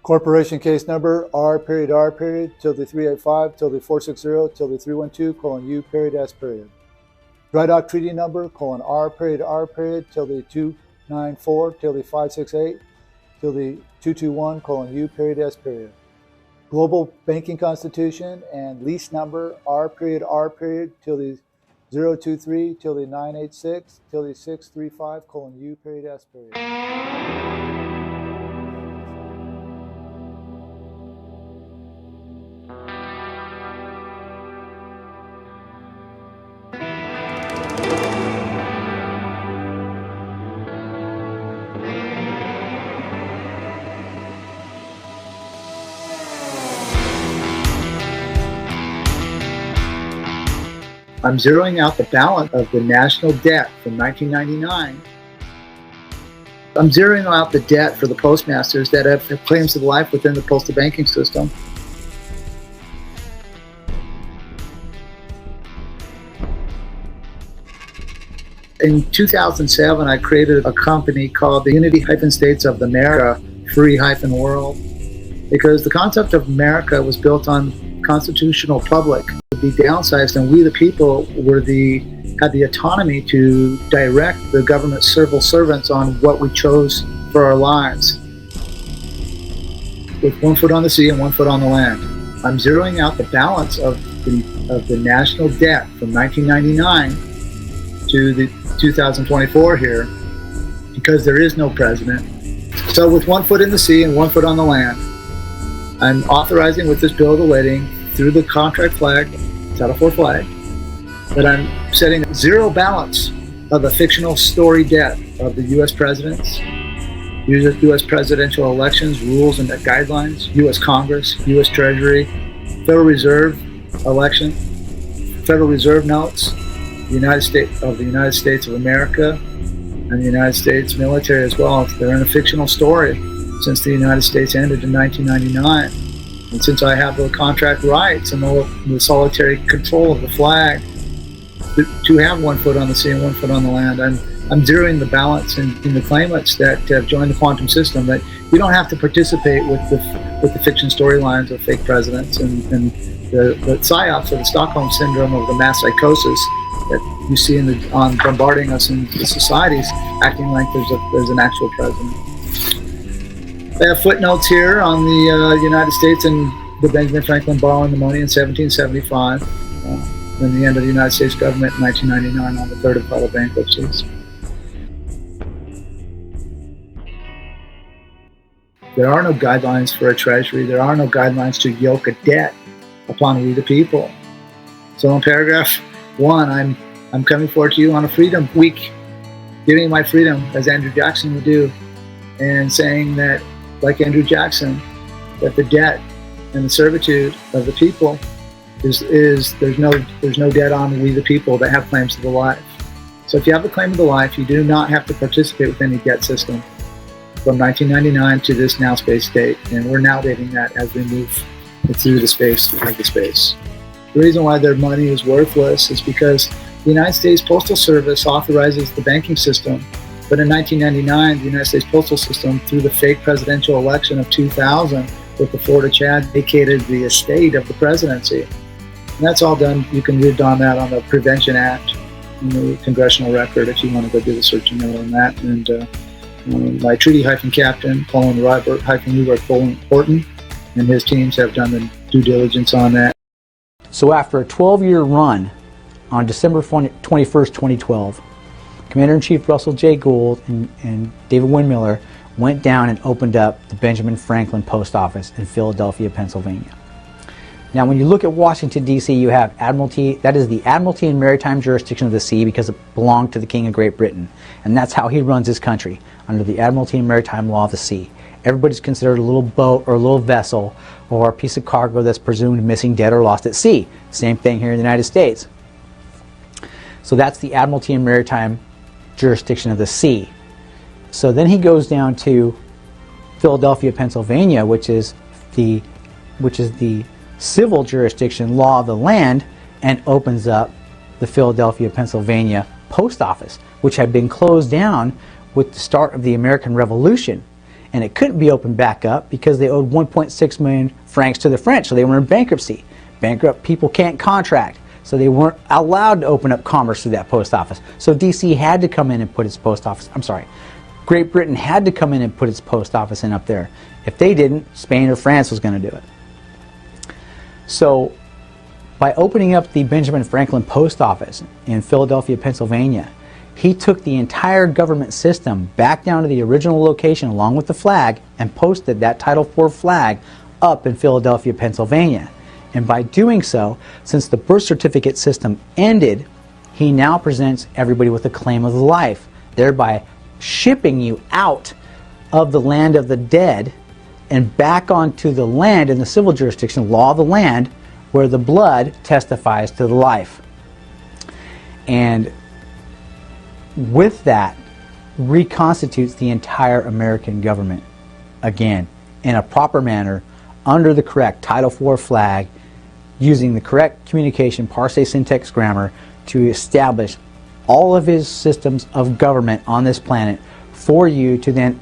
Corporation case number R period R period tilde 385 tilde 460 tilde 312 colon U period S period. Dry dock treaty number colon R period tilde 294 tilde 568 tilde 221 colon U period S period. Global Banking Constitution and lease number R period tilde 023 tilde 986 tilde 635 colon U period S period. I'm zeroing out the balance of the national debt from 1999. I'm zeroing out the debt for the postmasters that have claims to life within the postal banking system. In 2007, I created a company called the Unity-States of America Free-World, because the concept of America was built on constitutional public to be downsized, and we the people had the autonomy to direct the government civil servants on what we chose for our lives, with 1 foot on the sea and 1 foot on the land. I'm zeroing out the balance of the national debt from 1999 to the 2024 here, because there is no president. So with 1 foot in the sea and 1 foot on the land, I'm authorizing with this bill of lading through the contract flag, Title IV flag, that I'm setting zero balance of the fictional story debt of the U.S. presidents, U.S. presidential elections, rules and guidelines, U.S. Congress, U.S. Treasury, Federal Reserve election, Federal Reserve notes, the United States of America, and the United States military as well. They're in a fictional story since the United States ended in 1999. And since I have the contract rights and the solitary control of the flag to have 1 foot on the sea and 1 foot on the land, I'm zeroing the balance in the claimants that have joined the quantum system, that you don't have to participate with the fiction storylines of fake presidents and the psyops of the Stockholm syndrome of the mass psychosis that you see on bombarding us in the societies, acting like there's an actual president. I have footnotes here on the United States and the Benjamin Franklin borrowing the money in 1775, and the end of the United States government in 1999 on the third and final bankruptcies. There are no guidelines for a treasury. There are no guidelines to yoke a debt upon we the people. So in paragraph 1, I'm coming forward to you on a freedom week, giving my freedom as Andrew Jackson would do, and saying that, like Andrew Jackson, that the debt and the servitude of the people is there's no debt on we the people that have claims to the life. So if you have a claim to the life, you do not have to participate with any debt system from 1999 to this now space date, and we're now dating that as we move through the space of the space. The reason why their money is worthless is because the United States Postal Service authorizes the banking system. But in 1999, the United States Postal System, through the fake presidential election of 2000, with the Florida Chad, vacated the estate of the presidency. And that's all done. You can read on that on the Prevention Act in the congressional record if you want to go do the search and note on that. And my treaty-captain, Robert-Horton, and his teams have done the due diligence on that. So after a 12-year run, on December 21st, 2012, Commander-in-Chief Russell Jay Gould and David Windmiller went down and opened up the Benjamin Franklin Post Office in Philadelphia, Pennsylvania. Now, when you look at Washington, D.C., you have Admiralty. That is the Admiralty and Maritime Jurisdiction of the Sea, because it belonged to the King of Great Britain. And that's how he runs his country, under the Admiralty and Maritime Law of the Sea. Everybody's considered a little boat or a little vessel or a piece of cargo that's presumed missing, dead, or lost at sea. Same thing here in the United States. So that's the Admiralty and Maritime Jurisdiction of the Sea. So then he goes down to Philadelphia, Pennsylvania, which is the civil jurisdiction law of the land, and opens up the Philadelphia, Pennsylvania Post Office, which had been closed down with the start of the American Revolution and it couldn't be opened back up because they owed 1.6 million francs to the French, so they were in bankruptcy. Bankrupt people can't contract, so they weren't allowed to open up commerce through that post office. So DC had to come in and put its post office, Great Britain had to come in and put its post office in up there. If they didn't, Spain or France was going to do it. So by opening up the Benjamin Franklin Post Office in Philadelphia, Pennsylvania, he took the entire government system back down to the original location along with the flag and posted that Title IV flag up in Philadelphia, Pennsylvania. And by doing so, since the birth certificate system ended, he now presents everybody with a claim of life, thereby shipping you out of the land of the dead and back onto the land in the civil jurisdiction, law of the land, where the blood testifies to the life. And with that, reconstitutes the entire American government again in a proper manner under the correct Title IV flag, using the correct communication, parse, syntax, grammar to establish all of his systems of government on this planet for you to then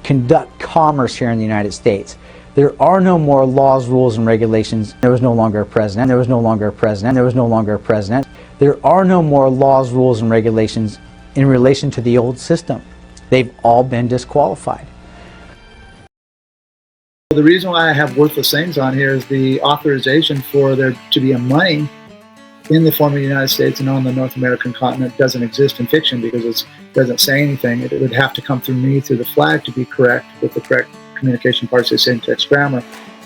conduct commerce here in the United States. There are no more laws, rules, and regulations. There was no longer a president. There was no longer a president. There was no longer a president. There are no more laws, rules, and regulations in relation to the old system. They've all been disqualified. The reason why I have worthless things on here is the authorization for there to be a money in the former United States and on the North American continent doesn't exist in fiction because it doesn't say anything. It would have to come through me, through the flag, to be correct with the correct communication, parse, syntax, grammar,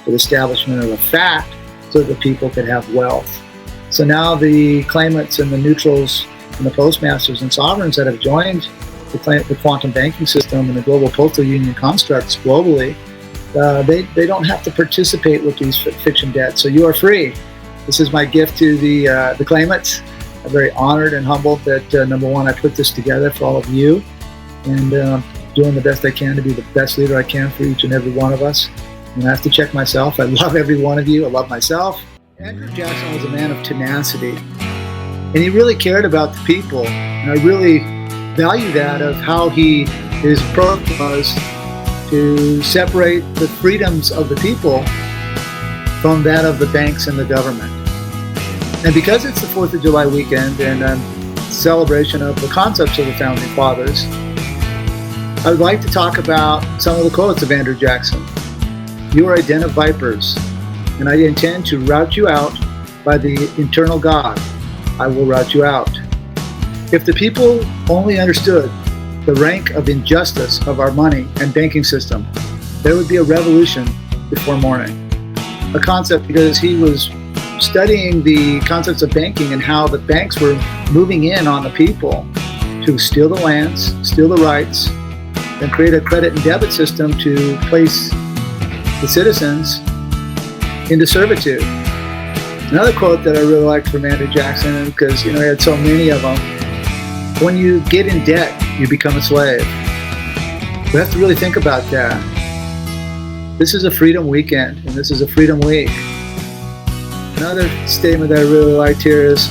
for the establishment of a fact so that the people could have wealth. So now the claimants and the neutrals and the postmasters and sovereigns that have joined the quantum banking system and the global postal union constructs globally, they don't have to participate with these fiction debts. So you are free. This is my gift to the claimants. I'm very honored and humbled that, number one, I put this together for all of you, and doing the best I can to be the best leader I can for each and every one of us. And I have to check myself. I love every one of you. I love myself. Andrew Jackson was a man of tenacity, and he really cared about the people. And I really value that of how his approach was to separate the freedoms of the people from that of the banks and the government. And because it's the 4th of July weekend and celebration of the concepts of the Founding Fathers, I would like to talk about some of the quotes of Andrew Jackson. You are a den of vipers, and I intend to rout you out by the eternal God. I will rout you out. If the people only understood the rank of injustice of our money and banking system, there would be a revolution before morning. A concept because he was studying the concepts of banking and how the banks were moving in on the people to steal the lands, steal the rights, and create a credit and debit system to place the citizens into servitude. Another quote that I really liked from Andrew Jackson, because he had so many of them: when you get in debt, you become a slave. We have to really think about that. This is a freedom weekend, and this is a freedom week. Another statement that I really liked here is,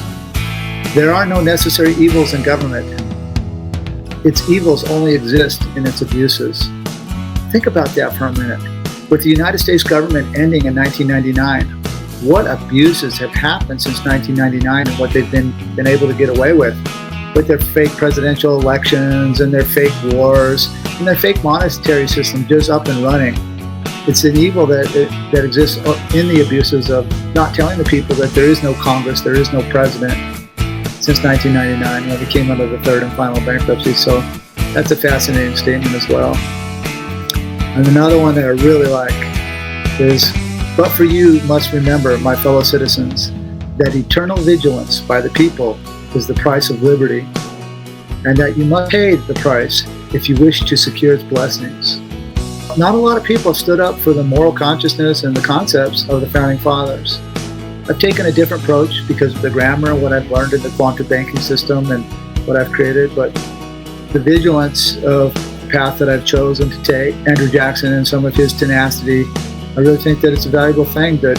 there are no necessary evils in government. Its evils only exist in its abuses. Think about that for a minute. With the United States government ending in 1999, what abuses have happened since 1999 and what they've been able to get away with their fake presidential elections and their fake wars and their fake monetary system just up and running. It's an evil that exists in the abuses of not telling the people that there is no Congress, there is no president since 1999 when we came under the third and final bankruptcy. So that's a fascinating statement as well. And another one that I really like is, but for you must remember, my fellow citizens, that eternal vigilance by the people is the price of liberty, and that you must pay the price if you wish to secure its blessings. Not a lot of people stood up for the moral consciousness and the concepts of the Founding Fathers. I've taken a different approach because of the grammar and what I've learned in the quantum banking system and what I've created, but the vigilance of the path that I've chosen to take, Andrew Jackson and some of his tenacity, I really think that it's a valuable thing that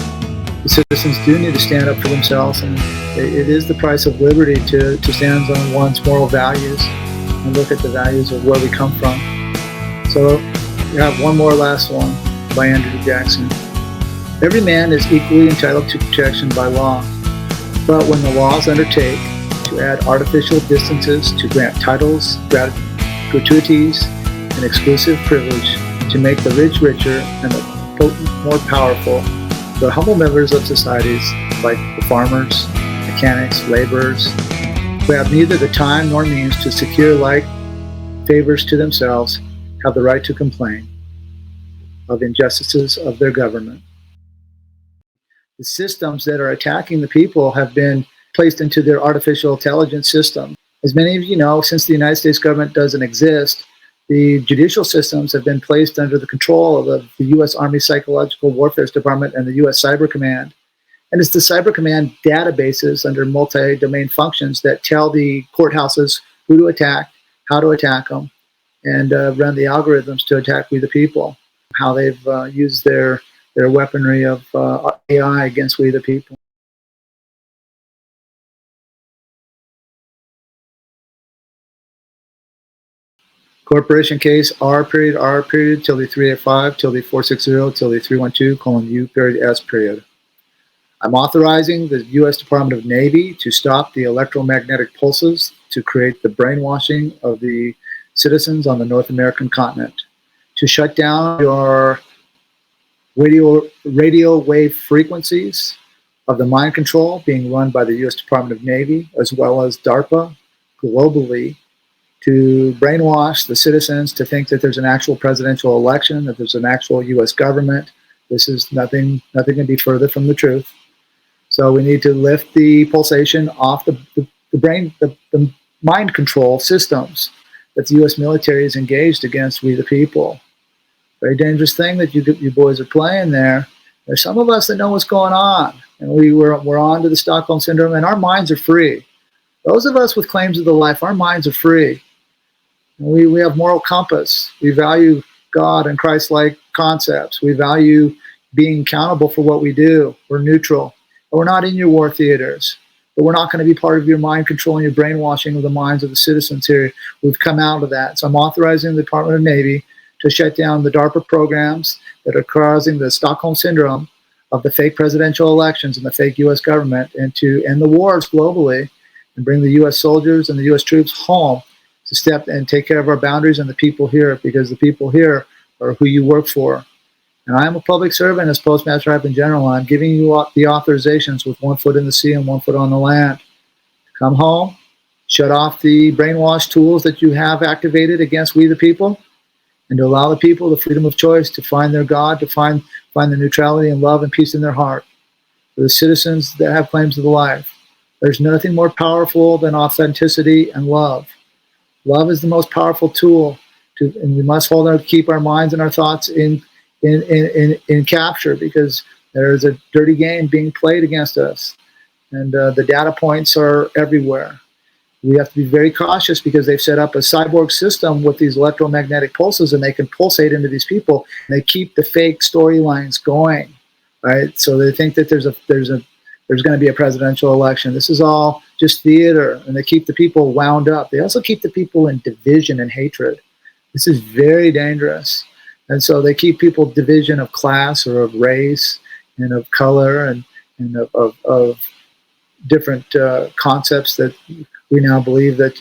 the citizens do need to stand up for themselves, and it is the price of liberty to stand on one's moral values and look at the values of where we come from. So have one more last one by Andrew Jackson. Every man is equally entitled to protection by law, but when the laws undertake to add artificial distances, to grant titles, gratuities, and exclusive privilege, to make the rich richer and the potent more powerful, the humble members of societies, like the farmers, mechanics, laborers, who have neither the time nor means to secure like favors to themselves, have the right to complain of injustices of their government. The systems that are attacking the people have been placed into their artificial intelligence system. As many of you know, since the United States government doesn't exist, the judicial systems have been placed under the control of the U.S. Army Psychological Warfare Department and the U.S. Cyber Command. And it's the Cyber Command databases under multi-domain functions that tell the courthouses who to attack, how to attack them, and run the algorithms to attack we the people, how they've used their weaponry of AI against we the people. Corporation case R period, tilde 385, tilde 460, tilde 312, U period S period. I'm authorizing the U.S. Department of Navy to stop the electromagnetic pulses to create the brainwashing of the citizens on the North American continent, to shut down your radio wave frequencies of the mind control being run by the U.S. Department of Navy, as well as DARPA globally, to brainwash the citizens to think that there's an actual presidential election, that there's an actual U.S. government. This is nothing can be further from the truth. So we need to lift the pulsation off the brain, the mind control systems that the U.S. military is engaged against we the people. Very dangerous thing that you boys are playing there. There's some of us that know what's going on, and we're on to the Stockholm Syndrome, and our minds are free. Those of us with claims of the life, our minds are free. We have moral compass. We value God and Christ-like concepts. We value being accountable for what we do. We're neutral. We're not in your war theaters, but we're not going to be part of your mind control and your brainwashing of the minds of the citizens here. We've come out of that. So I'm authorizing the Department of Navy to shut down the DARPA programs that are causing the Stockholm Syndrome of the fake presidential elections and the fake U.S. government, and to end the wars globally and bring the U.S. soldiers and the U.S. troops home to step and take care of our boundaries and the people here, because the people here are who you work for. And I am a public servant as Postmaster Hyphen General. I'm giving you the authorizations with 1 foot in the sea and 1 foot on the land. Come home, shut off the brainwash tools that you have activated against we the people, and to allow the people the freedom of choice to find their God, to find the neutrality and love and peace in their heart. For the citizens that have claims to the life, there's nothing more powerful than authenticity and love. Love is the most powerful tool, and we must keep our minds and our thoughts in capture, because there is a dirty game being played against us, and the data points are everywhere. We have to be very cautious, because they've set up a cyborg system with these electromagnetic pulses, and they can pulsate into these people, and they keep the fake storylines going, right? So they think that there's going to be a presidential election. This is all just theater, and they keep the people wound up. They also keep the people in division and hatred. This is very dangerous. And so they keep people division of class or of race and of color and of different concepts that we now believe that,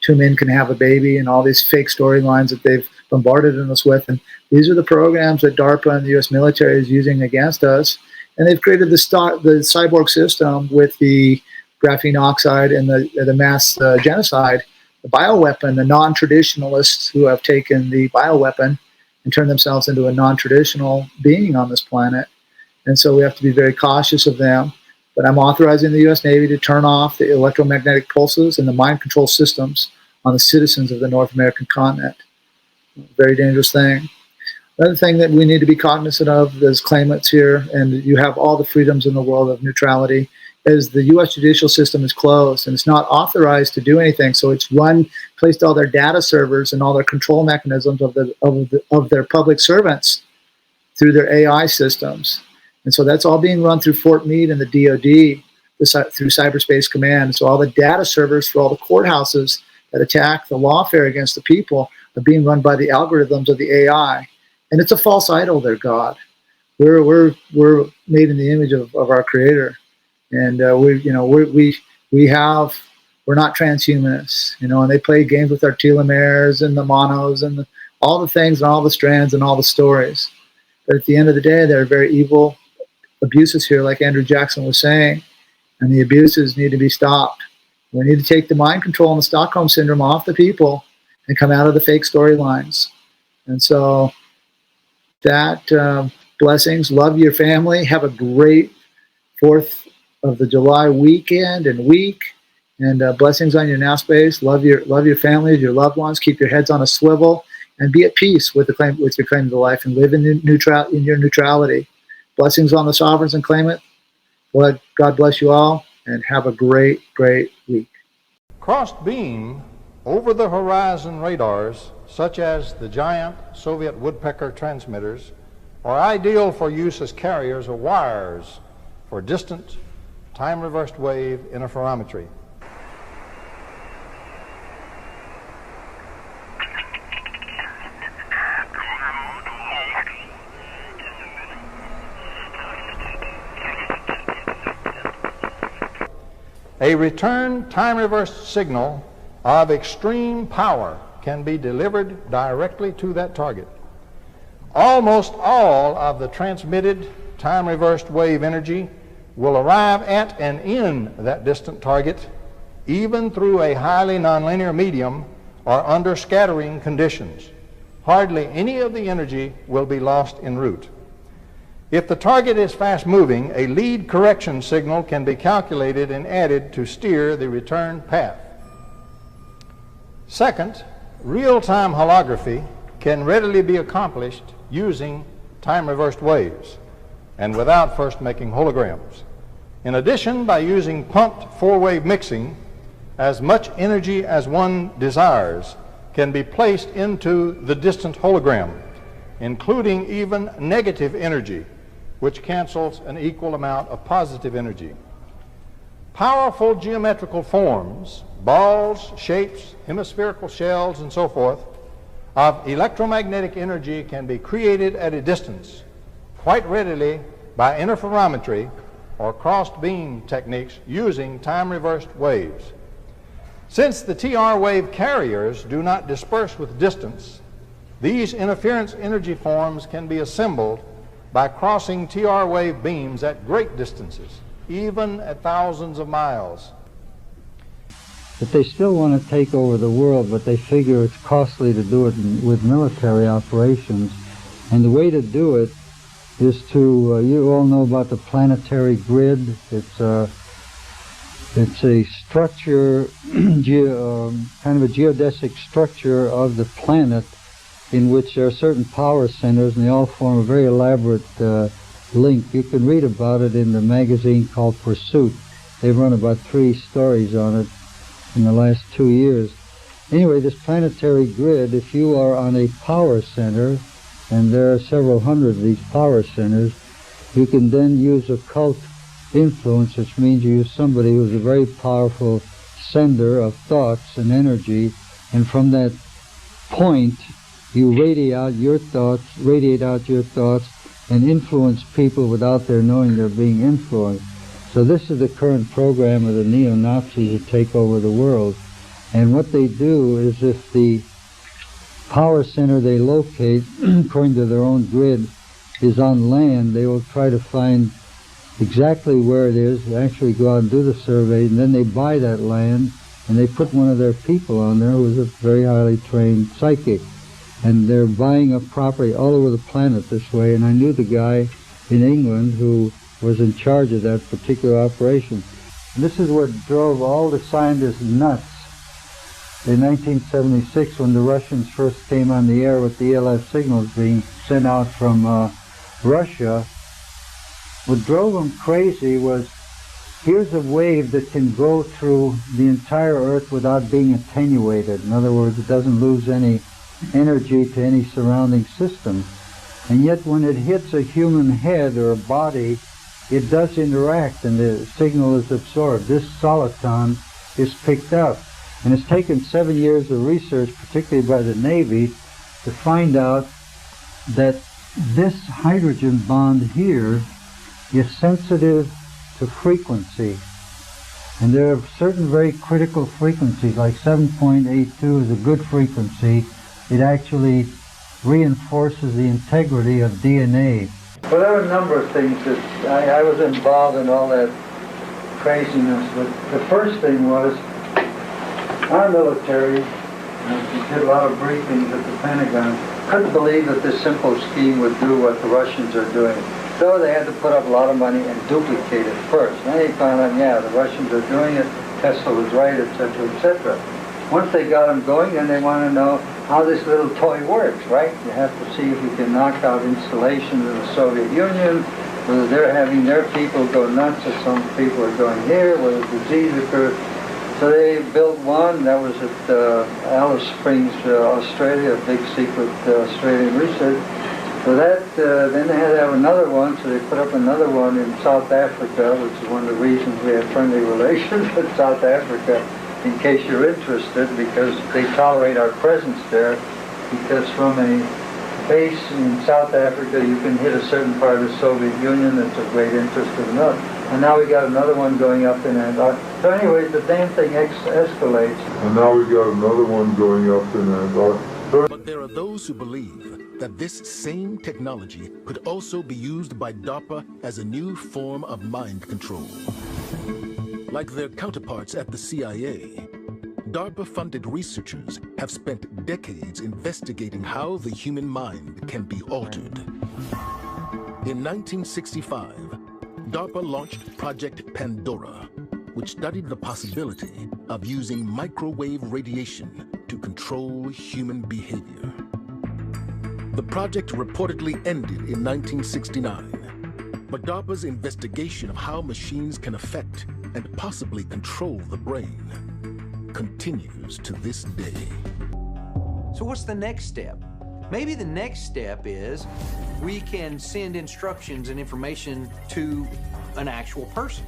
two men can have a baby, and all these fake storylines that they've bombarded us with. And these are the programs that DARPA and the U.S. military is using against us. And they've created the cyborg system with the graphene oxide and the mass genocide, the bioweapon, the non-traditionalists who have taken the bioweapon and turned themselves into a non-traditional being on this planet. And so we have to be very cautious of them. But I'm authorizing the U.S. Navy to turn off the electromagnetic pulses and the mind control systems on the citizens of the North American continent. Very dangerous thing. Another thing that we need to be cognizant of as claimants here, and you have all the freedoms in the world of neutrality, is the U.S. judicial system is closed and it's not authorized to do anything. So it's placed all their data servers and all their control mechanisms of their public servants through their AI systems. And so that's all being run through Fort Meade and the DoD through Cyberspace Command. So all the data servers for all the courthouses that attack the lawfare against the people are being run by the algorithms of the AI. And it's a false idol, their God. We're made in the image of our Creator, and we're not transhumanists, and they play games with our telomeres and the monos and all the things and all the strands and all the stories. But at the end of the day, there are very evil abuses here, like Andrew Jackson was saying, and the abuses need to be stopped. We need to take the mind control and the Stockholm Syndrome off the people and come out of the fake storylines. And so that, blessings, love your family, have a great 4th of the July weekend and week, and blessings on your now space. Love your families, your loved ones, keep your heads on a swivel, and be at peace with your claim to life, and live in your neutrality. Blessings on the sovereigns and claimant. God bless you all, and have a great, great week. Crossed beam over the horizon radars, such as the giant Soviet woodpecker transmitters, are ideal for use as carriers or wires for distant, time-reversed wave interferometry. A return time-reversed signal of extreme power can be delivered directly to that target. Almost all of the transmitted time-reversed wave energy will arrive at and in that distant target, even through a highly nonlinear medium or under scattering conditions. Hardly any of the energy will be lost en route. If the target is fast-moving, a lead correction signal can be calculated and added to steer the return path. Second, real-time holography can readily be accomplished using time-reversed waves and without first making holograms. In addition, by using pumped four-wave mixing, as much energy as one desires can be placed into the distant hologram, including even negative energy, which cancels an equal amount of positive energy. Powerful geometrical forms, balls, shapes, hemispherical shells, and so forth, of electromagnetic energy can be created at a distance quite readily by interferometry or crossed beam techniques using time-reversed waves. Since the TR wave carriers do not disperse with distance, these interference energy forms can be assembled by crossing TR wave beams at great distances, even at thousands of miles. But they still want to take over the world, but they figure it's costly to do it with military operations. And the way to do it is to, you all know about the planetary grid. It's a structure, kind of a geodesic structure of the planet, in which there are certain power centers, and they all form a very elaborate link. You can read about it in the magazine called Pursuit. They've run about 3 stories on it in the last 2 years. Anyway, this planetary grid, if you are on a power center, and there are several hundred of these power centers, you can then use occult influence, which means you use somebody who's a very powerful sender of thoughts and energy, and from that point you radiate out your thoughts, and influence people without their knowing they're being influenced. So this is the current program of the neo-Nazis to take over the world. And what they do is, if the power center they locate, according to their own grid, is on land, they will try to find exactly where it is, actually go out and do the survey, and then they buy that land, and they put one of their people on there who is a very highly trained psychic. And they're buying up property all over the planet this way. And I knew the guy in England who was in charge of that particular operation. And this is what drove all the scientists nuts in 1976, when the Russians first came on the air with the ELF signals being sent out from Russia. What drove them crazy was, here's a wave that can go through the entire Earth without being attenuated. In other words, it doesn't lose any energy to any surrounding system. And yet when it hits a human head or a body, it does interact and the signal is absorbed. This soliton is picked up. And it's taken 7 years of research, particularly by the Navy, to find out that this hydrogen bond here is sensitive to frequency. And there are certain very critical frequencies, like 7.82 is a good frequency. It actually reinforces the integrity of DNA. Well, there were a number of things that I was involved in all that craziness. But the first thing was our military, we did a lot of briefings at the Pentagon, couldn't believe that this simple scheme would do what the Russians are doing. So they had to put up a lot of money and duplicate it first. Then they found out, yeah, the Russians are doing it, Tesla was right, etc., etc. Once they got them going, then they want to know how this little toy works, right? You have to see if you can knock out installations in the Soviet Union, whether they're having their people go nuts or some people are going here, whether disease occurs. So they built one that was at Alice Springs, Australia, a big secret Australian research. So that, then they had to have another one, so they put up another one in South Africa, which is one of the reasons we have friendly relations with South Africa, in case you're interested, because they tolerate our presence there, because from a base in South Africa you can hit a certain part of the Soviet Union that's of great interest to them. And now we got another one going up in Antarctica. So anyways, the damn thing escalates. And now we got another one going up in Antarctica. But there are those who believe that this same technology could also be used by DARPA as a new form of mind control. Like their counterparts at the CIA, DARPA-funded researchers have spent decades investigating how the human mind can be altered. In 1965, DARPA launched Project Pandora, which studied the possibility of using microwave radiation to control human behavior. The project reportedly ended in 1969, but DARPA's investigation of how machines can affect and possibly control the brain continues to this day. So what's the next step? Maybe the next step is we can send instructions and information to an actual person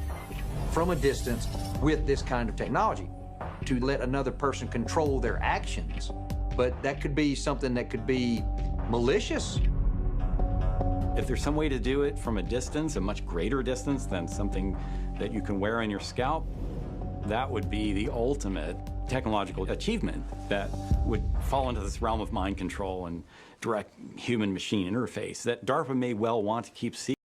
from a distance with this kind of technology to let another person control their actions. But that could be something that could be malicious. If there's some way to do it from a distance, a much greater distance than something that you can wear on your scalp, that would be the ultimate technological achievement that would fall into this realm of mind control and direct human-machine interface that DARPA may well want to keep secret.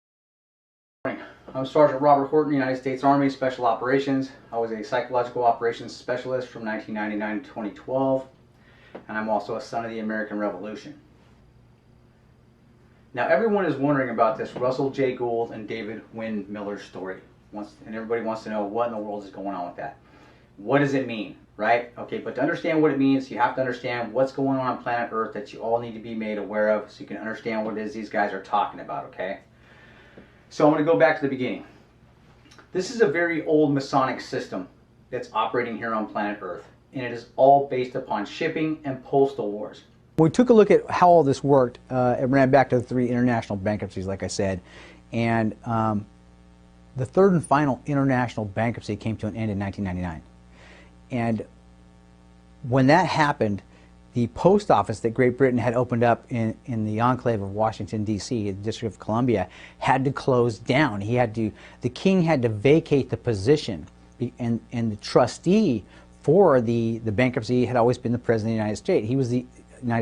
I'm Sergeant Robert Horton, United States Army Special Operations. I was a psychological operations specialist from 1999 to 2012, and I'm also a son of the American Revolution. Now, everyone is wondering about this Russell Jay Gould and David Wynn Miller story, and everybody wants to know what in the world is going on with that. What does it mean, right? Okay, but to understand what it means, you have to understand what's going on planet Earth that you all need to be made aware of so you can understand what it is these guys are talking about, okay? So I'm going to go back to the beginning. This is a very old Masonic system that's operating here on planet Earth, and it is all based upon shipping and postal wars. We took a look at how all this worked. It ran back to the 3 international bankruptcies, like I said, and the third and final international bankruptcy came to an end in 1999. And when that happened, the post office that Great Britain had opened up in the enclave of Washington, D.C., the District of Columbia, had to close down. The king had to vacate the position, and the trustee for the bankruptcy had always been the President of the United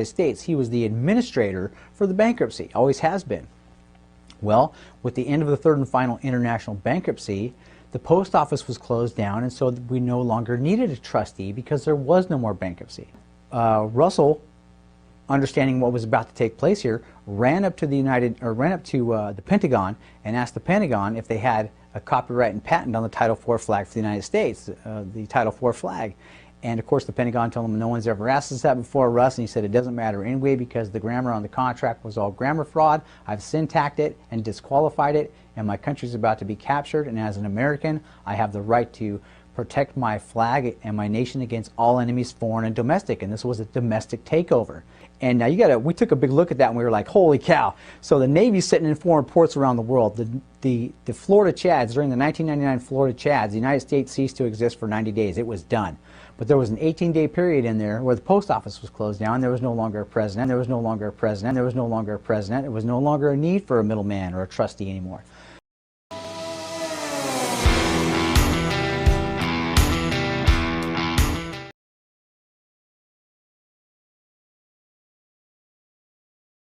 States. He was the administrator for the bankruptcy, always has been. Well, with the end of the third and final international bankruptcy, the post office was closed down, and so we no longer needed a trustee because there was no more bankruptcy. Russell, understanding what was about to take place here, ran up to the Pentagon and asked the Pentagon if they had a copyright and patent on the Title IV flag for the United States, the Title IV flag. And of course the Pentagon told him no one's ever asked us that before, Russ, and he said it doesn't matter anyway because the grammar on the contract was all grammar fraud. I've syntaxed it and disqualified it, and my country's about to be captured, and as an American I have the right to protect my flag and my nation against all enemies, foreign and domestic. And this was a domestic takeover. And now we took a big look at that and we were like, holy cow. So the Navy's sitting in foreign ports around the world. The Florida Chads, during the 1999 Florida Chads, the United States ceased to exist for 90 days. It was done. But there was an 18-day period in there where the post office was closed down. There was no longer a president. There was no longer a president. There was no longer a president. There was no longer a need for a middleman or a trustee anymore.